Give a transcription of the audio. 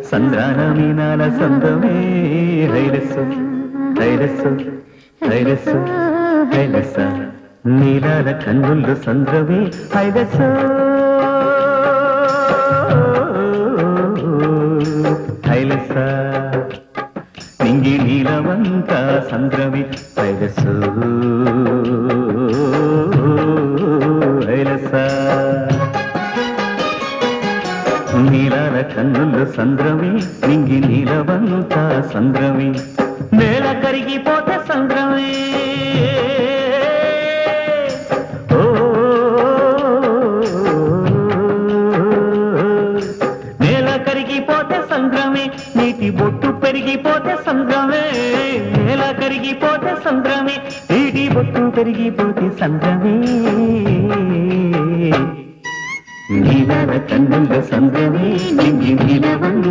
సంద్రాన మీనాల సందమే హైరస్సు హైరస్సు హైరస్సు హైలస నీలాల కన్నుల్లో సంద్రమే హైరస్సు హైలస నింగి నీలవంత సంద్రమే హైరస్సు హైలస నీలాల కన్నుల్లో సంద్రమే నింగి నీలవంత సంద్రమే నేల కరిగిపోతే సంద్రమే ఓ నేల కరిగిపోతే సంద్రమే నీటి బొట్టు పెరిగిపోతే సంద్రమే నేల కరిగిపోతే సంద్రమే నీటి బొట్టు పెరిగిపోతే సంద్రమే నీలాల కన్నుల్లో సంద్రమే నింగి నీలవంత